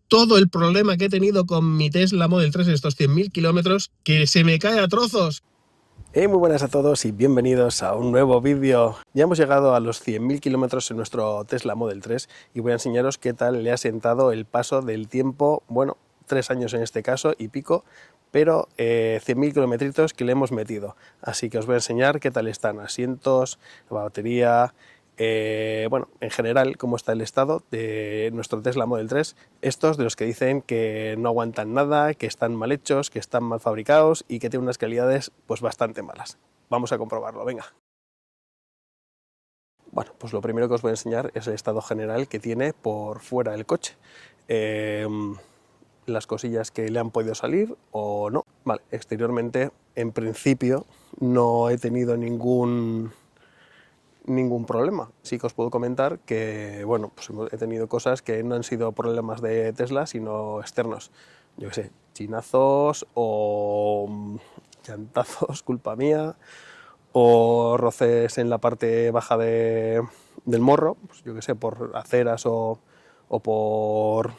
todo el problema que he tenido con mi Tesla Model 3 en estos 100.000 kilómetros, que se me cae a trozos. Muy buenas a todos y bienvenidos a un nuevo vídeo. Ya hemos llegado a los 100.000 kilómetros en nuestro Tesla Model 3 y voy a enseñaros qué tal le ha sentado el paso del tiempo, bueno, 3 años en este caso y pico, pero 100.000 kilometritos que le hemos metido. Así que os voy a enseñar qué tal están asientos, la batería, bueno, en general cómo está el estado de nuestro Tesla Model 3, estos de los que dicen que no aguantan nada, que están mal hechos, que están mal fabricados y que tienen unas calidades pues bastante malas. Vamos a comprobarlo, venga. Bueno, pues lo primero que os voy a enseñar es el estado general que tiene por fuera el coche. Las cosillas que le han podido salir o no. Vale, exteriormente en principio no he tenido ningún problema. Sí que os puedo comentar que, bueno, pues he tenido cosas que no han sido problemas de Tesla, sino externos. Yo qué sé, chinazos o llantazos, culpa mía, o roces en la parte baja del morro, pues yo qué sé, por aceras o por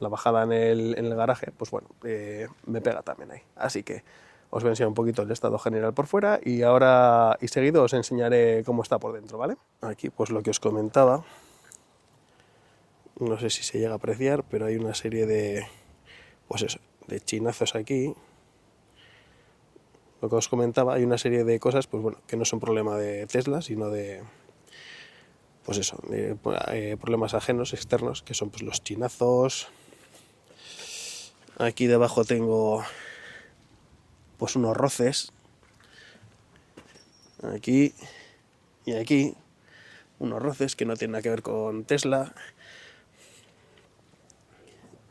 la bajada en el garaje, pues bueno, me pega también ahí. Así que os voy a enseñar un poquito el estado general por fuera y ahora y seguido os enseñaré cómo está por dentro, ¿vale? Aquí pues lo que os comentaba, no sé si se llega a apreciar, pero hay una serie de, pues eso, de chinazos aquí. Lo que os comentaba, hay una serie de cosas, pues bueno, que no son problema de Tesla, sino de, pues eso, de, problemas ajenos, externos, que son pues los chinazos. Aquí debajo tengo pues unos roces, aquí y aquí, unos roces que no tienen nada que ver con Tesla.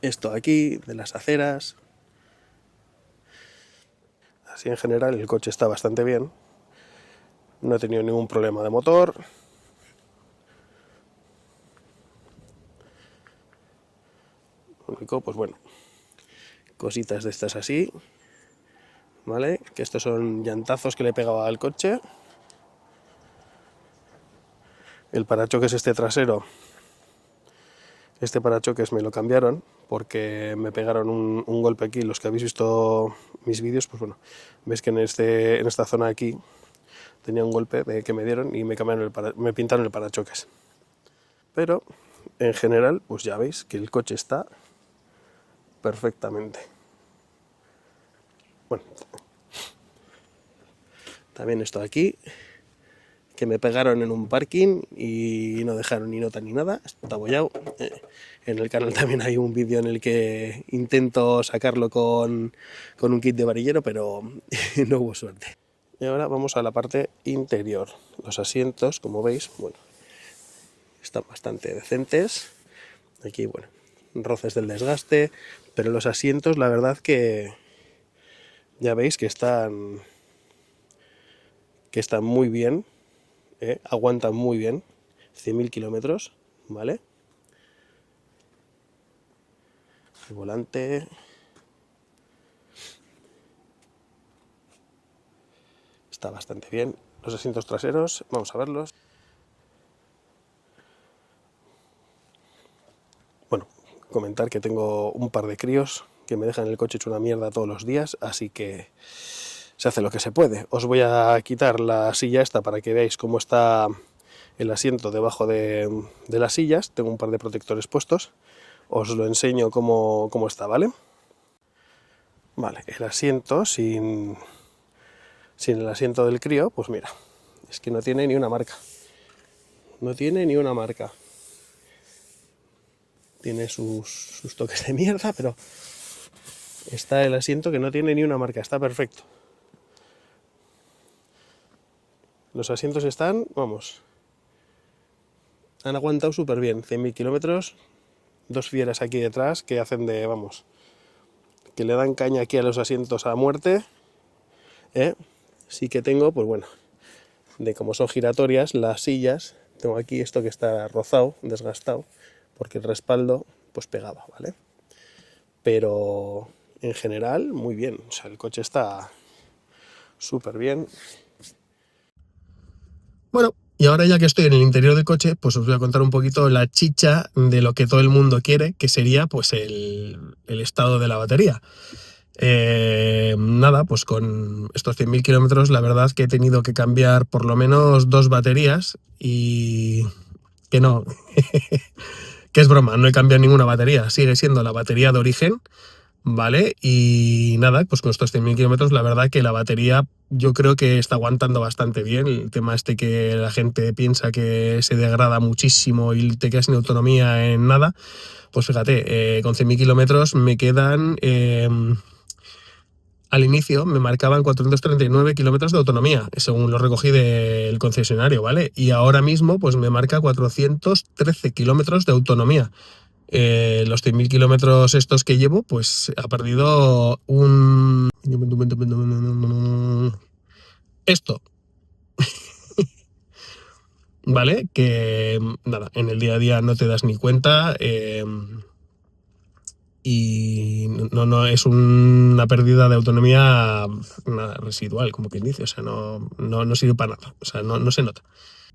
Esto aquí, de las aceras. Así en general el coche está bastante bien, no he tenido ningún problema de motor. Único, pues bueno, cositas de estas así, ¿vale? Que estos son llantazos que le he pegado al coche. El parachoques este trasero, este parachoques me lo cambiaron porque me pegaron un golpe aquí. Los que habéis visto mis vídeos, pues bueno, veis que en esta zona de aquí tenía un golpe que me dieron y me pintaron el parachoques. Pero en general, pues ya veis que el coche está perfectamente. Bueno, también esto aquí, que me pegaron en un parking y no dejaron ni nota ni nada, está abollado. En el canal también hay un vídeo en el que intento sacarlo con un kit de varillero, pero no hubo suerte. Y ahora vamos a la parte interior. Los asientos, como veis, bueno, están bastante decentes. Aquí, bueno, roces del desgaste, pero los asientos, la verdad que ya veis que están muy bien, aguantan muy bien, 100.000 kilómetros, ¿vale? El volante está bastante bien. Los asientos traseros, vamos a verlos. Bueno, comentar que tengo un par de críos que me dejan el coche hecho una mierda todos los días, así que se hace lo que se puede. Os voy a quitar la silla esta para que veáis cómo está el asiento debajo de las sillas. Tengo un par de protectores puestos. Os lo enseño cómo está, ¿vale? Vale, el asiento sin el asiento del crío, pues mira, es que no tiene ni una marca. No tiene ni una marca. Tiene sus toques de mierda, pero está el asiento que no tiene ni una marca, está perfecto. Los asientos están, vamos, han aguantado súper bien, 100.000 kilómetros, dos fieras aquí detrás que hacen de, vamos, que le dan caña aquí a los asientos a muerte. Sí que tengo, pues bueno, de como son giratorias, las sillas, tengo aquí esto que está rozado, desgastado, porque el respaldo pues pegaba, ¿vale? Pero en general muy bien, o sea, el coche está súper bien. Bueno, Y ahora ya que estoy en el interior del coche, pues os voy a contar un poquito la chicha de lo que todo el mundo quiere, que sería pues el estado de la batería. Nada, pues con estos 100.000 kilómetros la verdad que he tenido que cambiar por lo menos 2 baterías y que no, que es broma, no he cambiado ninguna batería, sigue siendo la batería de origen, ¿vale? Y nada, pues con estos 100.000 kilómetros la verdad que la batería yo creo que está aguantando bastante bien. El tema que la gente piensa que se degrada muchísimo y te quedas sin autonomía en nada, pues fíjate, con 100.000 kilómetros me quedan... al inicio me marcaban 439 kilómetros de autonomía, según lo recogí del concesionario, ¿vale? Y ahora mismo pues me marca 413 kilómetros de autonomía. Los 100.000 kilómetros estos que llevo, pues ha perdido un... Esto, ¿vale? Que nada, en el día a día no te das ni cuenta. Y no es una pérdida de autonomía nada residual, como quien dice, o sea, no sirve para nada, o sea, no se nota.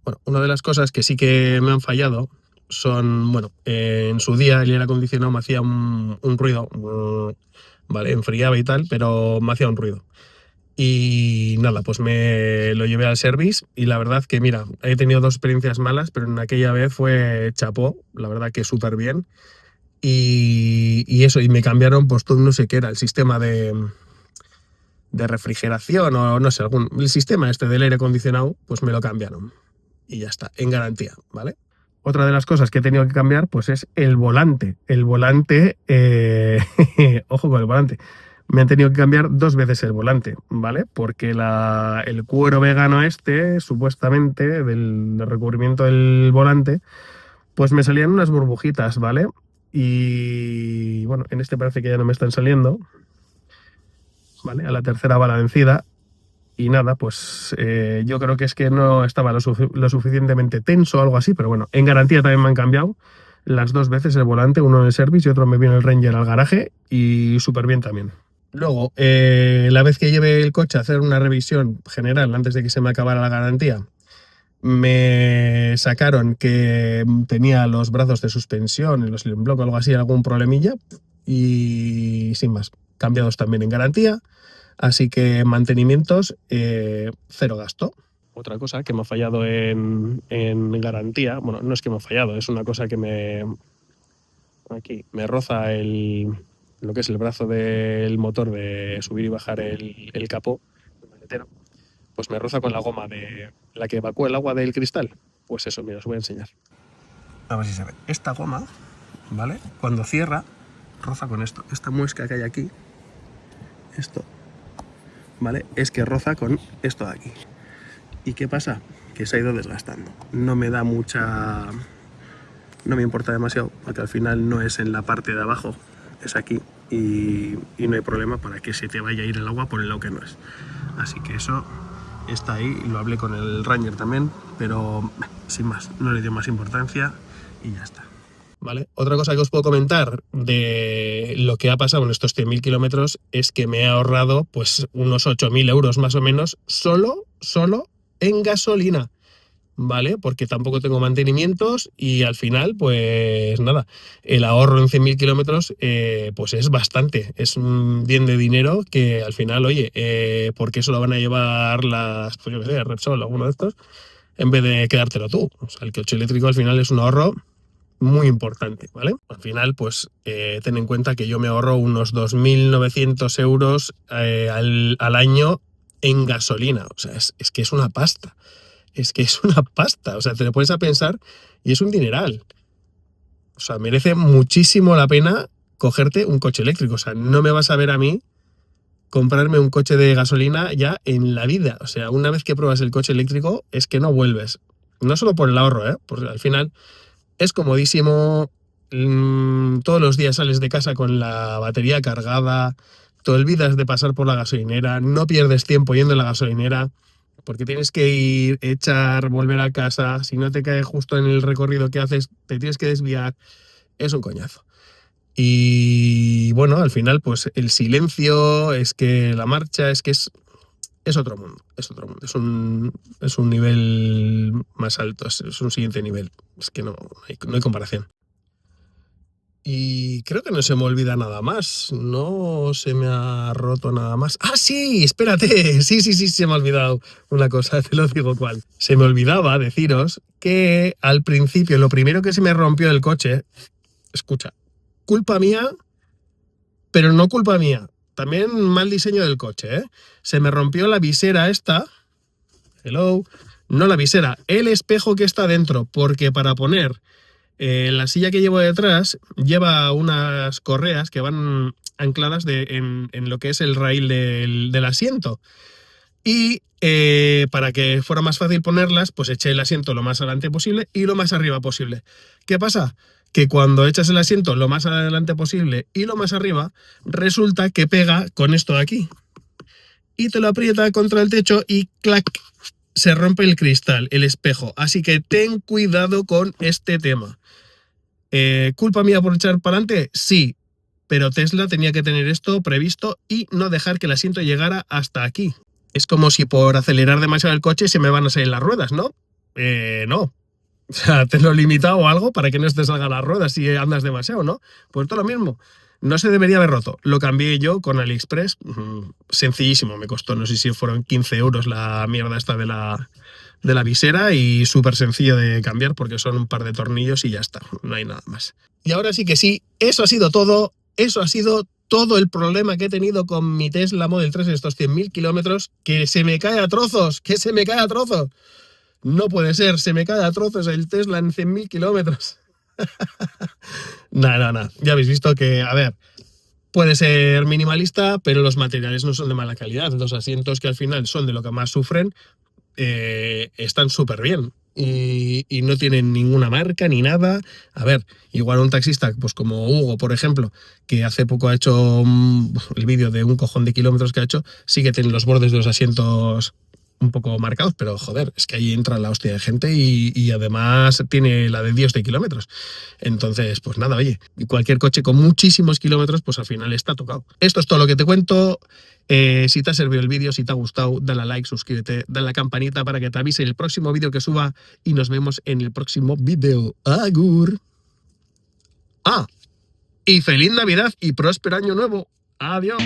Bueno, una de las cosas que sí que me han fallado son, bueno, en su día el aire acondicionado me hacía un ruido, vale, enfriaba y tal, pero me hacía un ruido. Y nada, pues me lo llevé al service y la verdad que, mira, he tenido 2 experiencias malas, pero en aquella vez fue chapó, la verdad que súper bien. Y eso, y me cambiaron, pues todo no sé qué era, el sistema de refrigeración o no sé, el sistema este del aire acondicionado, pues me lo cambiaron. Y ya está, en garantía, ¿vale? Otra de las cosas que he tenido que cambiar, pues es el volante. El volante, ojo con el volante. Me han tenido que cambiar 2 veces el volante, ¿vale? Porque el cuero vegano este, supuestamente, del recubrimiento del volante, pues me salían unas burbujitas, ¿vale? Y bueno, en este parece que ya no me están saliendo, ¿vale? A la tercera va la vencida. Y nada, pues yo creo que es que no estaba lo suficientemente tenso o algo así, pero bueno, en garantía también me han cambiado las 2 veces el volante, uno en el service y otro me vino el Ranger al garaje y súper bien también. Luego, la vez que llevé el coche a hacer una revisión general antes de que se me acabara la garantía, me sacaron que tenía los brazos de suspensión, los slim block o algo así, algún problemilla y sin más, cambiados también en garantía, así que mantenimientos, 0 gasto. Otra cosa que me ha fallado en garantía, bueno, no es que me ha fallado, es una cosa que aquí me roza lo que es el brazo del motor de subir y bajar el capó, el maletero, pues me roza con la goma de la que evacúa el agua del cristal. Pues eso, mira, os voy a enseñar. A ver si se ve. Esta goma, ¿vale? Cuando cierra, roza con esto. Esta muesca que hay aquí, esto, ¿vale? Es que roza con esto de aquí. ¿Y qué pasa? Que se ha ido desgastando. No me da mucha... No me importa demasiado, porque al final no es en la parte de abajo, es aquí. Y no hay problema para que se te vaya a ir el agua por el lado que no es. Así que eso está ahí, y lo hablé con el Ranger también, pero sin más, no le dio más importancia y ya está. Vale, otra cosa que os puedo comentar de lo que ha pasado en estos 100.000 kilómetros es que me he ahorrado pues unos 8.000 euros más o menos solo en gasolina, ¿vale? Porque tampoco tengo mantenimientos y al final, pues nada, el ahorro en 100.000 kilómetros pues es bastante, es un bien de dinero que al final, oye, ¿por qué se lo van a llevar pues yo qué sé, Repsol o alguno de estos, en vez de quedártelo tú? O sea, el coche eléctrico al final es un ahorro muy importante, ¿vale? Al final, pues ten en cuenta que yo me ahorro unos 2.900 euros al año en gasolina, o sea, es que es una pasta. Es que es una pasta, o sea, te lo pones a pensar y es un dineral. O sea, merece muchísimo la pena cogerte un coche eléctrico. O sea, no me vas a ver a mí comprarme un coche de gasolina ya en la vida. O sea, una vez que pruebas el coche eléctrico es que no vuelves. No solo por el ahorro, porque al final es comodísimo. Todos los días sales de casa con la batería cargada, te olvidas de pasar por la gasolinera, no pierdes tiempo yendo a la gasolinera, porque tienes que ir, echar, volver a casa, si no te cae justo en el recorrido que haces, te tienes que desviar, es un coñazo. Y bueno, al final, pues el silencio, es que la marcha, es que es es otro mundo, es otro mundo. Es un nivel más alto, es un siguiente nivel. Es que no hay comparación. Y creo que no se me olvida nada más. No se me ha roto nada más. ¡Ah, sí! Espérate. Sí, se me ha olvidado una cosa. Te lo digo cuál. Se me olvidaba deciros que al principio, lo primero que se me rompió del coche, escucha, culpa mía, pero no culpa mía. También mal diseño del coche, ¿eh? Se me rompió la visera esta. Hello. No la visera, el espejo que está dentro, porque para poner la silla que llevo detrás lleva unas correas que van ancladas en lo que es el raíl del asiento. Y para que fuera más fácil ponerlas, pues eché el asiento lo más adelante posible y lo más arriba posible. ¿Qué pasa? Que cuando echas el asiento lo más adelante posible y lo más arriba, resulta que pega con esto de aquí. Y te lo aprieta contra el techo y ¡clac! Se rompe el cristal, el espejo. Así que ten cuidado con este tema. ¿Culpa mía por echar para adelante? Sí, pero Tesla tenía que tener esto previsto y no dejar que el asiento llegara hasta aquí. Es como si por acelerar demasiado el coche se me van a salir las ruedas, ¿no? No. O sea, te lo he limitado o algo para que no te salgan las ruedas si andas demasiado, ¿no? Pues todo lo mismo. No se debería haber roto. Lo cambié yo con AliExpress. Sencillísimo, me costó, no sé si fueron 15 euros la mierda esta de la visera y súper sencillo de cambiar porque son un par de tornillos y ya está, no hay nada más. Y ahora sí que sí, eso ha sido todo. Eso ha sido todo el problema que he tenido con mi Tesla Model 3 en estos 100.000 kilómetros, que se me cae a trozos, que se me cae a trozos. No puede ser, se me cae a trozos el Tesla en 100.000 kilómetros. No. Ya habéis visto que, a ver, puede ser minimalista, pero los materiales no son de mala calidad. Los asientos, que al final son de lo que más sufren, están súper bien. Y no tienen ninguna marca ni nada. A ver, igual un taxista, pues como Hugo, por ejemplo, que hace poco ha hecho el vídeo de un cojón de kilómetros que ha hecho, sí que tiene los bordes de los asientos un poco marcados, pero joder, es que ahí entra la hostia de gente y además tiene la de Dios de kilómetros. Entonces, pues nada, oye, cualquier coche con muchísimos kilómetros, pues al final está tocado. Esto es todo lo que te cuento. Si te ha servido el vídeo, si te ha gustado, dale a like, suscríbete, dale a la campanita para que te avise el próximo vídeo que suba y nos vemos en el próximo vídeo. Agur. Y feliz Navidad y próspero año nuevo. Adiós.